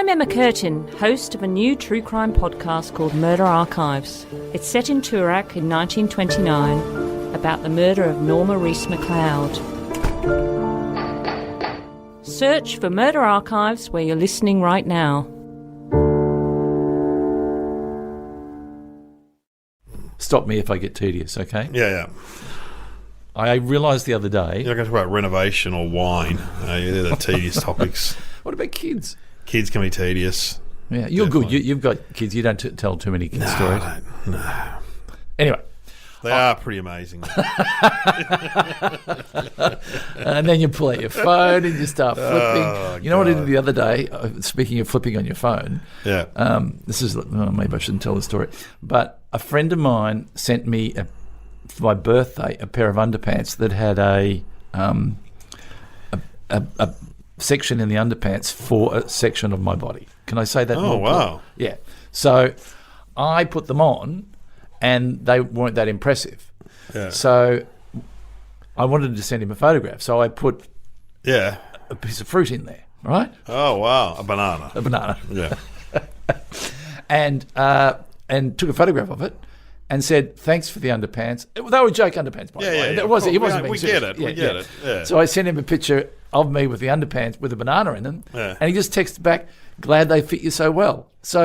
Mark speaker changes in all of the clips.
Speaker 1: I'm Emma Curtin, host of a new true crime podcast called Murder Archives. It's set in Toorak in 1929 about the murder of Norma Reese McLeod. Search for Murder Archives where you're listening right now.
Speaker 2: Stop me if I get tedious, okay?
Speaker 3: Yeah.
Speaker 2: I realised the other day...
Speaker 3: You're not going to talk about renovation or wine. They're the tedious topics.
Speaker 2: What about kids?
Speaker 3: Kids can be tedious.
Speaker 2: Yeah, you're
Speaker 3: Definitely.
Speaker 2: good. You've got kids. You don't tell too many kid stories.
Speaker 3: No.
Speaker 2: Anyway.
Speaker 3: They are pretty amazing.
Speaker 2: And then you pull out your phone and you start flipping.
Speaker 3: Oh,
Speaker 2: you know what I
Speaker 3: God.
Speaker 2: did the other day? Speaking of flipping on your phone.
Speaker 3: Yeah.
Speaker 2: Maybe I shouldn't tell the story. But a friend of mine sent me, for my birthday, a pair of underpants that had a section in the underpants for a section of my body. Can I say that?
Speaker 3: Oh, wow.
Speaker 2: Yeah. So I put them on and they weren't that impressive.
Speaker 3: Yeah.
Speaker 2: So I wanted to send him a photograph. So I put
Speaker 3: Yeah.
Speaker 2: a piece of fruit in there, right?
Speaker 3: Oh, wow. A banana.
Speaker 2: A banana.
Speaker 3: Yeah.
Speaker 2: And took a photograph of it and said, thanks for the underpants. They were joke underpants, by the way.
Speaker 3: Yeah.
Speaker 2: It wasn't, he wasn't
Speaker 3: We
Speaker 2: being
Speaker 3: get
Speaker 2: serious.
Speaker 3: it. We get it. Yeah.
Speaker 2: So I sent him a picture of me with the underpants with a banana in them,
Speaker 3: Yeah.
Speaker 2: and he just texted back, glad they fit you so well. So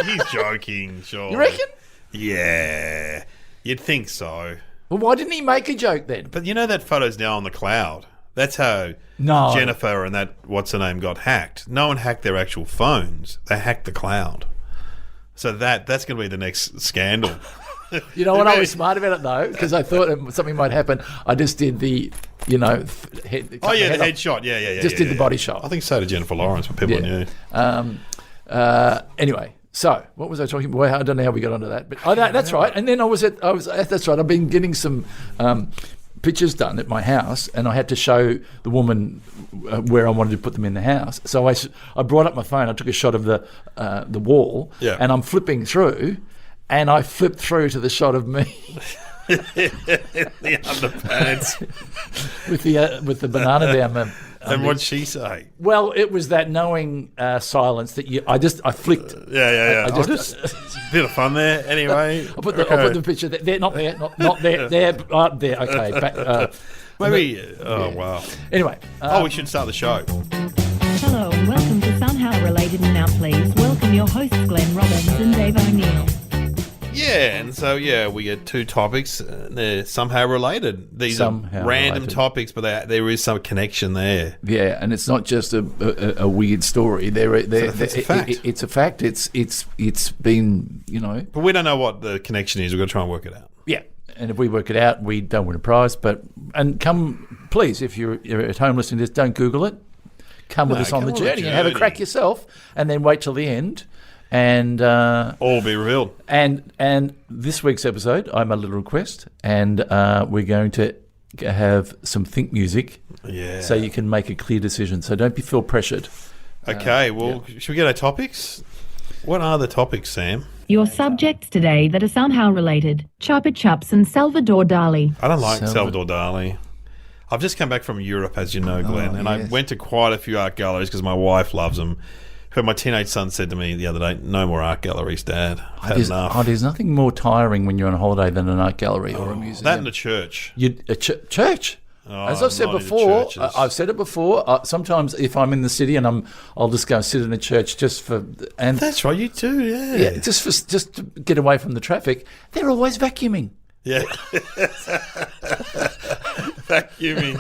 Speaker 3: He's joking, sure.
Speaker 2: you reckon?
Speaker 3: Yeah. You'd think so.
Speaker 2: Well, why didn't he make a joke then?
Speaker 3: But you know that photo's now on the cloud. That's how
Speaker 2: No.
Speaker 3: Jennifer and that what's-her-name got hacked. No one hacked their actual phones. They hacked the cloud. So that's going to be the next scandal.
Speaker 2: You know what? I was smart about it though, because I thought something might happen. I just did the, head.
Speaker 3: Oh, yeah, the
Speaker 2: off.
Speaker 3: headshot. Yeah.
Speaker 2: Just did the body shot.
Speaker 3: I think so did Jennifer Lawrence, but people knew.
Speaker 2: Anyway, so what was I talking about? I don't know how we got onto that, but that's right. And then that's right. I've been getting some pictures done at my house, and I had to show the woman where I wanted to put them in the house. So I brought up my phone. I took a shot of the wall, and I'm flipping through, and I flipped through to the shot of me.
Speaker 3: The underpants.
Speaker 2: with the banana down the.
Speaker 3: And what'd she say?
Speaker 2: Well, it was that knowing silence that I flicked.
Speaker 3: Yeah.
Speaker 2: I
Speaker 3: Just bit of fun there. Anyway,
Speaker 2: I'll put the picture there. They're not there. Not there. There. There. Okay. Back,
Speaker 3: maybe. Wow.
Speaker 2: Anyway.
Speaker 3: We should start the show.
Speaker 4: Hello and welcome to Somehow Related. Now please welcome your hosts Glenn Robbins and Dave O'Neill.
Speaker 3: Yeah, and so we get two topics. They're somehow related. These are random topics, but there is some connection there.
Speaker 2: Yeah, and it's not just a weird story.
Speaker 3: It's a fact.
Speaker 2: It's a fact. It's been
Speaker 3: But we don't know what the connection is. We've got to try and work it out.
Speaker 2: Yeah, and if we work it out, we don't win a prize. And come, please, if you're at home listening to this, don't Google it. Come with us on the journey and have a crack yourself, and then wait till the end. And
Speaker 3: all be revealed.
Speaker 2: And this week's episode, I'm a little request, and we're going to have some think music, so you can make a clear decision. So don't feel pressured.
Speaker 3: Okay, should we get our topics? What are the topics, Sam?
Speaker 4: Your subjects today that are somehow related: Chupa Chups and Salvador Dali.
Speaker 3: I don't like Salvador Dali. I've just come back from Europe, as you know, Glenn, and I went to quite a few art galleries because my wife loves them. But my teenage son said to me the other day, no more art galleries, Dad. I've had enough.
Speaker 2: There's nothing more tiring when you're on a holiday than an art gallery or a museum.
Speaker 3: That and a church.
Speaker 2: Church? As I've said before, sometimes if I'm in the city and I'll just go sit in a church just for... And
Speaker 3: that's right, you do, yeah.
Speaker 2: Yeah, just to get away from the traffic. They're always vacuuming.
Speaker 3: Yeah. Vacuuming.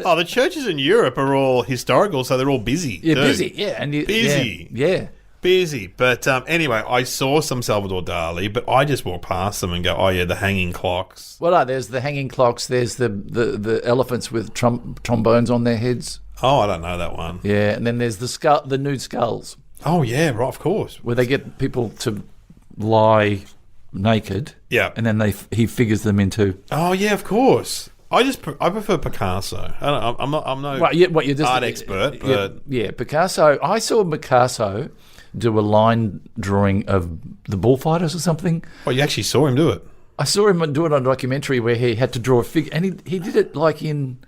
Speaker 3: Oh, the churches in Europe are all historical, so they're all busy.
Speaker 2: Yeah, busy. Yeah,
Speaker 3: busy.
Speaker 2: Yeah.
Speaker 3: Busy. But anyway, I saw some Salvador Dali, but I just walked past them and go, oh yeah, the hanging clocks.
Speaker 2: Well, there's the hanging clocks. There's the elephants with trombones on their heads.
Speaker 3: Oh, I don't know that one.
Speaker 2: Yeah, and then there's the nude skulls.
Speaker 3: Oh yeah, right, of course.
Speaker 2: Where they get people to lie naked.
Speaker 3: Yeah.
Speaker 2: And then he figures them into...
Speaker 3: Oh yeah, of course. I prefer Picasso. I'm no art expert, but
Speaker 2: Picasso. I saw Picasso do a line drawing of the bullfighters or something.
Speaker 3: Oh, you actually saw him do it?
Speaker 2: I saw him do it on a documentary where he had to draw a figure, and he did it like in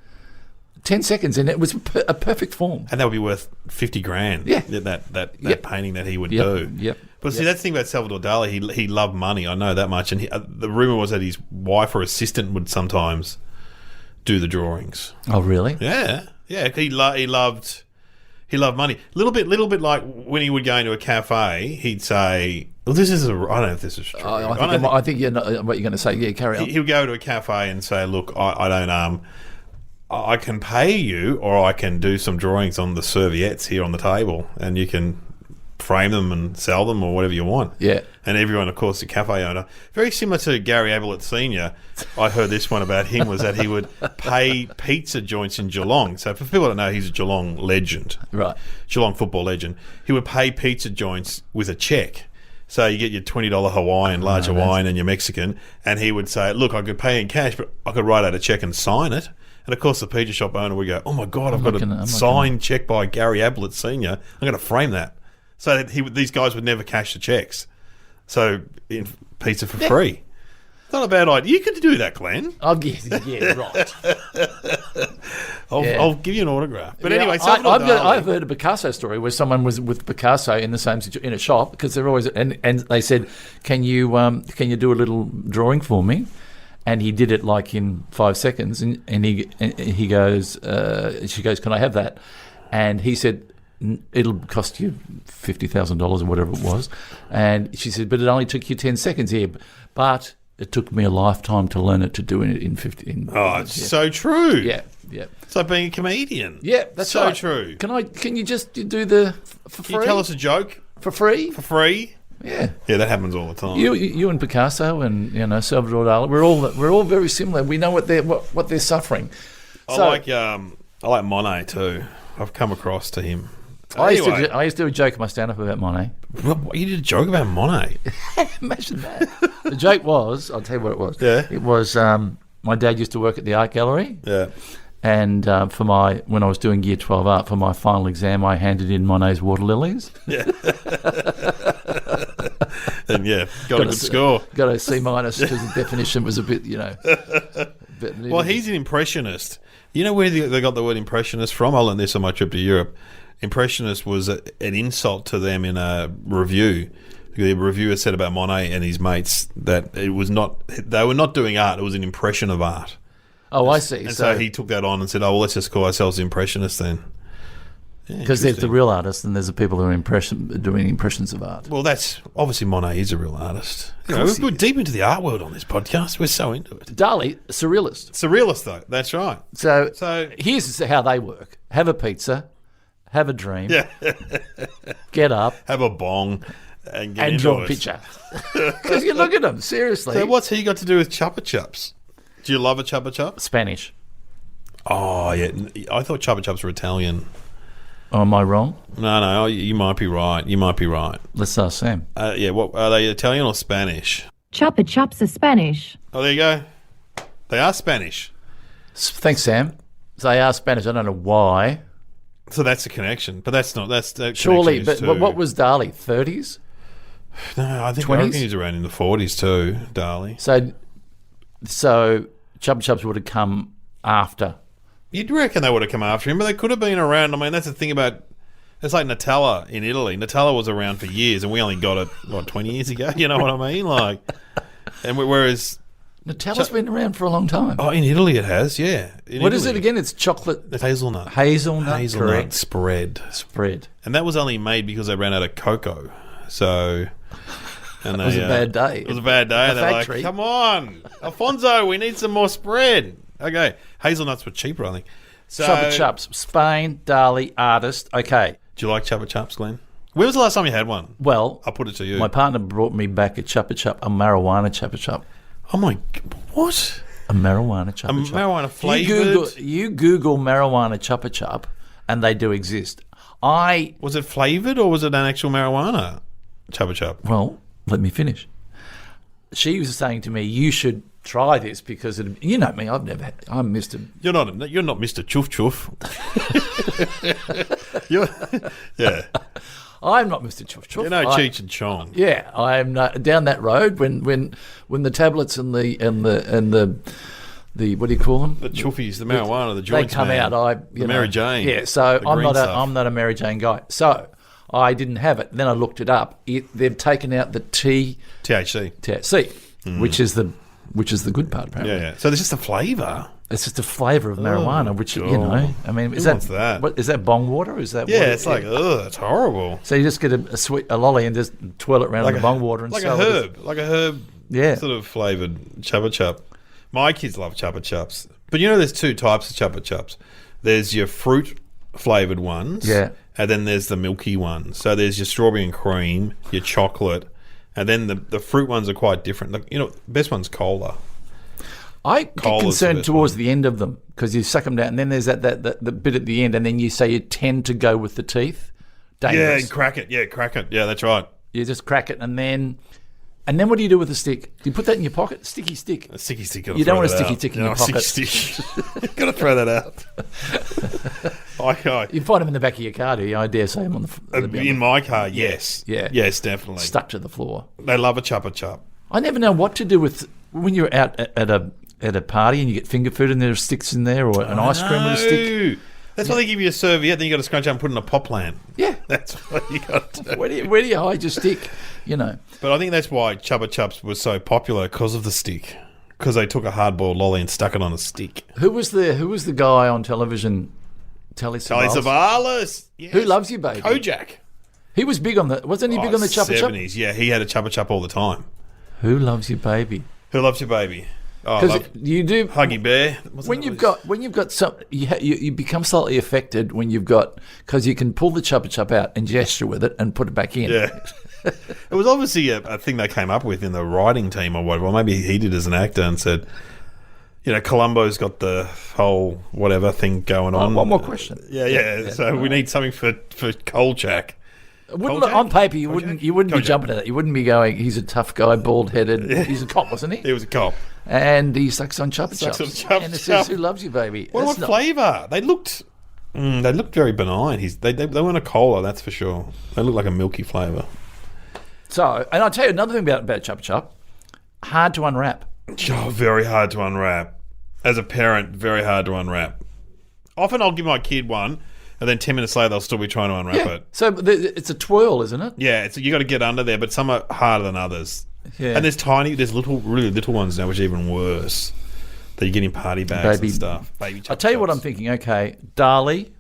Speaker 2: 10 seconds, and it was a perfect form.
Speaker 3: And that would be worth 50 grand.
Speaker 2: Yeah.
Speaker 3: That painting that he would do.
Speaker 2: Yep.
Speaker 3: But see, that's the thing about Salvador Dali. He loved money. I know that much. And the rumor was that his wife or assistant would sometimes do the drawings.
Speaker 2: Oh, really?
Speaker 3: Yeah. Yeah. He loved money. Little bit like when he would go into a cafe, he'd say, well, I don't know if this is true.
Speaker 2: I think you know what you're going to say. Yeah, carry on.
Speaker 3: He would go to a cafe and say, look, I don't, I can pay you, or I can do some drawings on the serviettes here on the table, and you can frame them and sell them or whatever you want.
Speaker 2: Yeah.
Speaker 3: And everyone, of course, the cafe owner, very similar to Gary Ablett Sr., I heard this one about him, was that he would pay pizza joints in Geelong. So for people that know, he's a Geelong legend.
Speaker 2: Right.
Speaker 3: Geelong football legend. He would pay pizza joints with a check. So you get your $20 Hawaiian, large Hawaiian, and your Mexican, and he would say, look, I could pay in cash, but I could write out a check and sign it. And of course, the pizza shop owner would go, oh my God, I've got a signed check by Gary Ablett Sr. I'm going to frame that. So that these guys would never cash the checks. So pizza for free. It's not a bad idea. You could do that, Glenn.
Speaker 2: Right.
Speaker 3: I'll give you an autograph. But anyway,
Speaker 2: I've heard a Picasso story where someone was with Picasso in the same in a shop, because they're always and they said, can you do a little drawing for me? And he did it like in 5 seconds, and he goes, she goes, can I have that? And he said, it'll cost you $50,000 or whatever it was. And she said, but it only took you 10 seconds here. But it took me a lifetime to learn it, to do it in 15.
Speaker 3: So true.
Speaker 2: Yeah.
Speaker 3: It's like being a comedian.
Speaker 2: Yeah, that's
Speaker 3: so
Speaker 2: right.
Speaker 3: True.
Speaker 2: Can you just do the for free?
Speaker 3: Can you tell us a joke
Speaker 2: for free?
Speaker 3: For free.
Speaker 2: Yeah,
Speaker 3: that happens all the time.
Speaker 2: You and Picasso and Salvador Dali, we're all very similar. We know what they're suffering.
Speaker 3: I like Monet too. I've come across to him.
Speaker 2: I used to do a joke in my stand-up about Monet.
Speaker 3: What, you did a joke about Monet?
Speaker 2: Imagine that. The joke was, I'll tell you what it was.
Speaker 3: Yeah.
Speaker 2: It was my dad used to work at the art gallery.
Speaker 3: Yeah.
Speaker 2: And when I was doing Year 12 art, for my final exam, I handed in Monet's Water Lilies.
Speaker 3: Yeah. And got a good score.
Speaker 2: Got a C- because the definition was a bit,
Speaker 3: Well, he's an impressionist. You know where they got the word impressionist from? I learned this on my trip to Europe. Impressionist was an insult to them in a review. The reviewer said about Monet and his mates that they were not doing art, it was an impression of art.
Speaker 2: Oh, I see.
Speaker 3: And so he took that on and said, oh, well, let's just call ourselves impressionists then.
Speaker 2: Because there's the real artists and there's the people who are doing impressions of art.
Speaker 3: Well, that's obviously Monet is a real artist. We're deep into the art world on this podcast. We're so into it.
Speaker 2: Dali, surrealist.
Speaker 3: Surrealist, though. That's right.
Speaker 2: So here's how they work. Have a pizza, have a dream, get up,
Speaker 3: have a bong, and
Speaker 2: draw a picture. Because you look at them, seriously.
Speaker 3: So what's he got to do with Chupa Chups? Do you love a Chupa Chup?
Speaker 2: Spanish.
Speaker 3: Oh, yeah. I thought Chupa Chups were Italian.
Speaker 2: Oh, am I wrong?
Speaker 3: No, you might be right.
Speaker 2: Let's ask Sam.
Speaker 3: What are they, Italian or Spanish?
Speaker 4: Chupa Chups are Spanish.
Speaker 3: Oh, there you go. They are Spanish.
Speaker 2: Thanks, Sam. They are Spanish. I don't know why.
Speaker 3: So that's the connection. But that's not...
Speaker 2: Surely, but what was Dali? 30s?
Speaker 3: No, I think
Speaker 2: 20s?
Speaker 3: He's around in the 40s too, Dali.
Speaker 2: So Chupa Chups would have come after.
Speaker 3: You'd reckon they would have come after him, but they could have been around. I mean, that's the thing about... It's like Nutella in Italy. Nutella was around for years, and we only got it, 20 years ago? You know what I mean? Whereas...
Speaker 2: Nutella's been around for a long time.
Speaker 3: Oh, in Italy it has, yeah.
Speaker 2: What is it again? It's chocolate...
Speaker 3: It's hazelnut.
Speaker 2: Hazelnut, correct.
Speaker 3: Spread. And that was only made because they ran out of cocoa. So... And
Speaker 2: it was a bad day.
Speaker 3: It was a bad day. And they're like, come on, Alfonso, we need some more spread. Okay. Hazelnuts were cheaper, I think. So,
Speaker 2: Chupa Chups, Spain, Dali, artist. Okay.
Speaker 3: Do you like Chupa Chups, Glenn? When was the last time you had one?
Speaker 2: Well,
Speaker 3: I'll put it to you.
Speaker 2: My partner brought me back a Chupa Chup, a marijuana Chupa Chup.
Speaker 3: Oh my, what?
Speaker 2: A marijuana Chupa Chup.
Speaker 3: Marijuana flavoured?
Speaker 2: You Google marijuana Chupa Chup and they do exist.
Speaker 3: Was it flavoured or was it an actual marijuana Chupa Chup?
Speaker 2: Well, let me finish. She was saying to me, you should try this because you know me, I'm Mr.
Speaker 3: You're not Mr. Chuff Chuff. Yeah.
Speaker 2: I'm not Mr. Chuff Chuff.
Speaker 3: You know Cheech and Chong.
Speaker 2: Yeah, I am down that road when the tablets and the what do you call them?
Speaker 3: The chuffies, the marijuana, the joints.
Speaker 2: They come
Speaker 3: man.
Speaker 2: out.
Speaker 3: The Mary Jane.
Speaker 2: Yeah, so
Speaker 3: I'm
Speaker 2: not a Mary Jane guy. So I didn't have it. Then I looked it up. They've taken out the
Speaker 3: THC,
Speaker 2: which is the good part. Apparently.
Speaker 3: Yeah. So there's just a flavour.
Speaker 2: It's just a flavour of marijuana, which
Speaker 3: God.
Speaker 2: I mean,
Speaker 3: Who wants that?
Speaker 2: What is that? Bong water? Or is that?
Speaker 3: Yeah, it's like it's horrible.
Speaker 2: So you just get a lolly and just twirl it around in the bong water and
Speaker 3: like
Speaker 2: sell
Speaker 3: a herb, sort of flavoured Chupa Chup. My kids love Chupa Chups, but there's two types of Chupa Chups. There's your fruit flavoured ones, and then there's the milky ones. So there's your strawberry and cream, your chocolate, and then the fruit ones are quite different. The best one's cola.
Speaker 2: I get concerned towards the end of them because you suck them down, and then there's that the bit at the end, and then you say you tend to go with the teeth. Dangerous.
Speaker 3: Yeah, and crack it. Yeah, that's right.
Speaker 2: You just crack it, and then what do you do with the stick? Do you put that in your pocket? Sticky stick.
Speaker 3: A sticky stick.
Speaker 2: You don't want a sticky stick in your pocket.
Speaker 3: You've got to throw that out.
Speaker 2: You find them in the back of your car, do you? I dare say them on the
Speaker 3: in my car, yes.
Speaker 2: Yeah.
Speaker 3: Yes, definitely.
Speaker 2: Stuck to the floor.
Speaker 3: They love a Chupa Chup.
Speaker 2: I never know what to do with when you're out at a party and you get finger food and there's sticks in there or an ice cream with a stick.
Speaker 3: That's why they give you a serviette, then you got to scrunch up and put it in a pop plant.
Speaker 2: Yeah.
Speaker 3: That's what you got to do.
Speaker 2: Where do you hide your stick?
Speaker 3: But I think that's why Chupa Chups was so popular because of the stick. Because they took a hard-boiled lolly and stuck it on a stick.
Speaker 2: Who was the guy on television? Telly
Speaker 3: Savalas. Yes.
Speaker 2: Who Loves You, Baby?
Speaker 3: Kojak.
Speaker 2: He was big on wasn't he big on the Chupa Chup?
Speaker 3: 70s, yeah. He had a Chupa Chup all the time.
Speaker 2: Who Loves You, Baby?
Speaker 3: Who Loves You, Baby?
Speaker 2: Because you do
Speaker 3: Huggy Bear.
Speaker 2: When you've got some, you become slightly affected when because you can pull the Chupa Chup out and gesture with it and put it back in.
Speaker 3: Yeah, it was obviously a thing they came up with in the writing team or whatever. Or maybe he did as an actor and said, Columbo's got the whole whatever thing going on.
Speaker 2: One more question.
Speaker 3: Yeah. So we need something for Kolchak.
Speaker 2: On paper, you wouldn't be jumping at that. You wouldn't be going, he's a tough guy, bald-headed.
Speaker 3: Yeah.
Speaker 2: He's a cop, wasn't he?
Speaker 3: He was a cop.
Speaker 2: And he sucks on Chupa Chups. And it says, Who Loves You, Baby?
Speaker 3: What flavour? They looked very benign. They weren't a cola, that's for sure. They looked like a milky flavour.
Speaker 2: So, and I'll tell you another thing about Chupa Chup. Hard to unwrap.
Speaker 3: Oh, very hard to unwrap. As a parent, very hard to unwrap. Often I'll give my kid one, and then 10 minutes later they'll still be trying to unwrap it.
Speaker 2: So it's a twirl, isn't it?
Speaker 3: Yeah, you got to get under there, but some are harder than others. Yeah. And there's really little ones now, which are even worse. That you get in party bags and stuff. Baby Chupa
Speaker 2: I'll tell you what
Speaker 3: Chups.
Speaker 2: I'm thinking. Okay, Dali,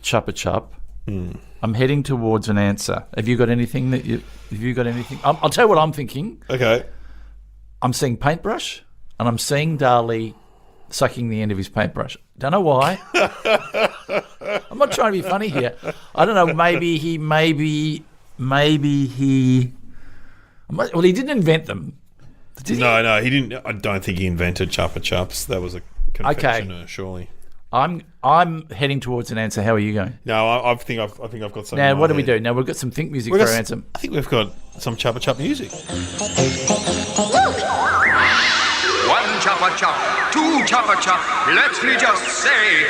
Speaker 2: Chupa Chup. I'm heading towards an answer. Have you got anything I'll tell you what I'm thinking.
Speaker 3: Okay.
Speaker 2: I'm seeing paintbrush, and I'm seeing Dali sucking the end of his paintbrush. Don't know why. I'm not trying to be funny here. I don't know. Maybe he. Well, he didn't invent them.
Speaker 3: No, he didn't. I don't think he invented Chupa Chups. That was a confectioner, surely.
Speaker 2: I'm heading towards an answer. How are you going?
Speaker 3: No, I think I've got something.
Speaker 2: Now, what do we do? Now we've got some think music for our answer.
Speaker 3: I think we've got some Chupa Chup music.
Speaker 5: One Chupa Chup, two Chupa Chup. Let me just say,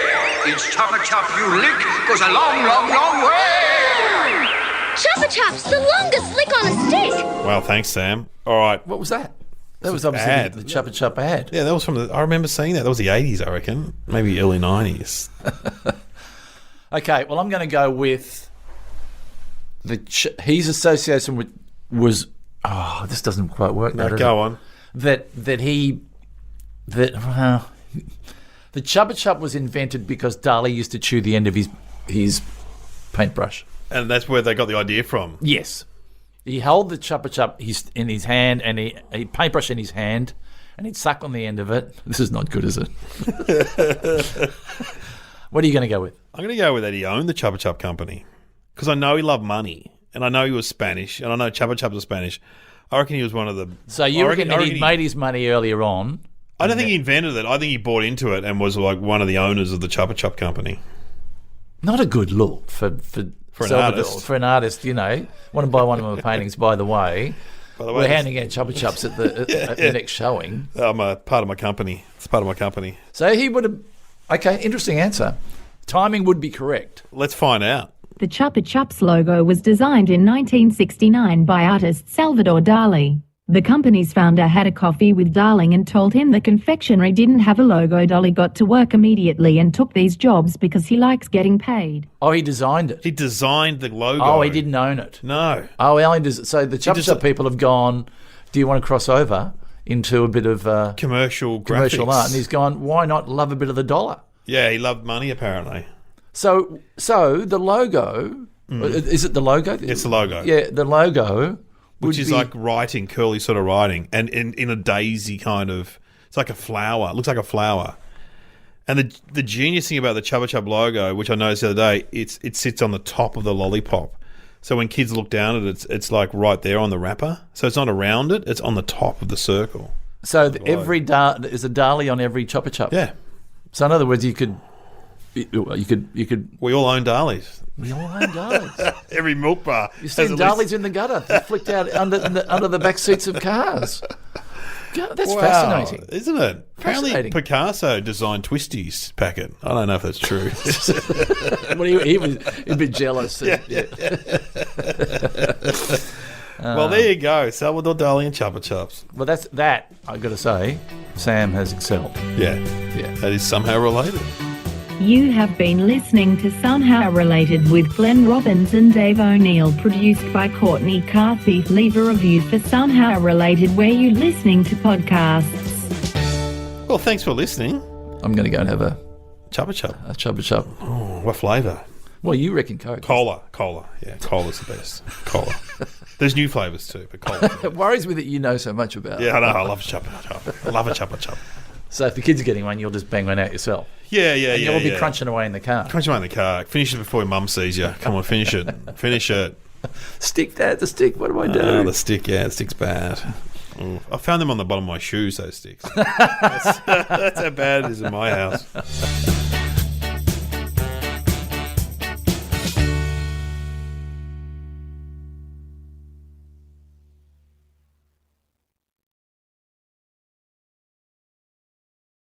Speaker 5: each Chupa Chup you lick goes a long, long, long way.
Speaker 6: Chupa Chups, the longest lick on a stick.
Speaker 3: Well, thanks, Sam. All right.
Speaker 2: What was that? That was obviously the Chupa Chup ad.
Speaker 3: Yeah, that was I remember seeing that. That was the 80s, I reckon. Maybe early 90s.
Speaker 2: Okay, well, I'm going to go with his association was this doesn't quite work now, does
Speaker 3: go
Speaker 2: it?
Speaker 3: on.
Speaker 2: The Chupa Chup was invented because Dali used to chew the end of his paintbrush.
Speaker 3: And that's where they got the idea from.
Speaker 2: Yes. He held the Chupa Chup in his hand and he paintbrush in his hand and he'd suck on the end of it. This is not good, is it? What are you going to go with?
Speaker 3: I'm going to go with that he owned the Chupa Chup company because I know he loved money and I know he was Spanish and I know Chupa Chups were Spanish. I reckon he was one of the...
Speaker 2: So you reckon that he made his money earlier on?
Speaker 3: I don't think he invented it. I think he bought into it and was like one of the owners of the Chupa Chup company.
Speaker 2: Not a good look for Salvador, for an artist, Want to buy one of my paintings, by the way. We're handing out Chupa Chups at the next showing.
Speaker 3: I'm a part of my company. It's part of my company.
Speaker 2: So he would have... Okay, interesting answer. Timing would be correct.
Speaker 3: Let's find out.
Speaker 4: The Chupa Chups logo was designed in 1969 by artist Salvador Dali. The company's founder had a coffee with Darling and told him the confectionery didn't have a logo. Dali got to work immediately and took these jobs because he likes getting paid.
Speaker 2: Oh, he designed it.
Speaker 3: He designed the logo.
Speaker 2: Oh, he didn't own it.
Speaker 3: No.
Speaker 2: Oh, Alan does. So the Chupa Chup people have gone, do you want to cross over into a bit of
Speaker 3: commercial
Speaker 2: art?
Speaker 3: graphics.
Speaker 2: And he's gone, why not love a bit of the dollar?
Speaker 3: Yeah, he loved money apparently.
Speaker 2: So the logo, is it the logo?
Speaker 3: It's the logo.
Speaker 2: Yeah, the logo.
Speaker 3: Which is like writing, curly sort of writing, and in a daisy kind of, it's like a flower. It looks like a flower. And the genius thing about the Chupa Chup logo, which I noticed the other day, it sits on the top of the lollipop. So when kids look down at it, it's like right there on the wrapper. So it's not around it; it's on the top of the circle.
Speaker 2: So every is a Dali on every Chupa Chup.
Speaker 3: Yeah.
Speaker 2: So in other words, you could.
Speaker 3: We all own Dalis.
Speaker 2: We all own Dalis.
Speaker 3: Every milk bar.
Speaker 2: You see Dalis in the gutter, flicked out under the back seats of cars. God, that's fascinating,
Speaker 3: isn't it? Apparently, Picasso designed Twisties packet. I don't know if that's true.
Speaker 2: Well, he was a bit jealous.
Speaker 3: Yeah. Well, there you go, Salvador Dali and Chupa Chups.
Speaker 2: Well, that I've got to say, Sam has excelled.
Speaker 3: Yeah, that is somehow related.
Speaker 4: You have been listening to Somehow Related with Glenn Robbins and Dave O'Neill, produced by Courtney Carthy. Leave a review for Somehow Related where you're listening to podcasts.
Speaker 3: Well, thanks for listening.
Speaker 2: I'm going to go and have a
Speaker 3: Chupa Chup.
Speaker 2: A Chupa Chup.
Speaker 3: Oh, what flavour?
Speaker 2: Well, you reckon Coke.
Speaker 3: Cola. Yeah, cola's the best. Cola. There's new flavours too, but cola.
Speaker 2: It worries me that you know so much about it.
Speaker 3: Yeah, I know. I love Chupa Chup. I love a Chupa Chup.
Speaker 2: So if the kids are getting one, you'll just bang one out yourself.
Speaker 3: Yeah.
Speaker 2: And you'll be crunching away in the car.
Speaker 3: Crunching away in the car. Finish it before your mum sees you. Come on, finish it. Finish it.
Speaker 2: Stick, Dad, the stick. What do I do?
Speaker 3: The stick, the stick's bad. Ooh. I found them on the bottom of my shoes, those sticks. That's how bad it is in my house.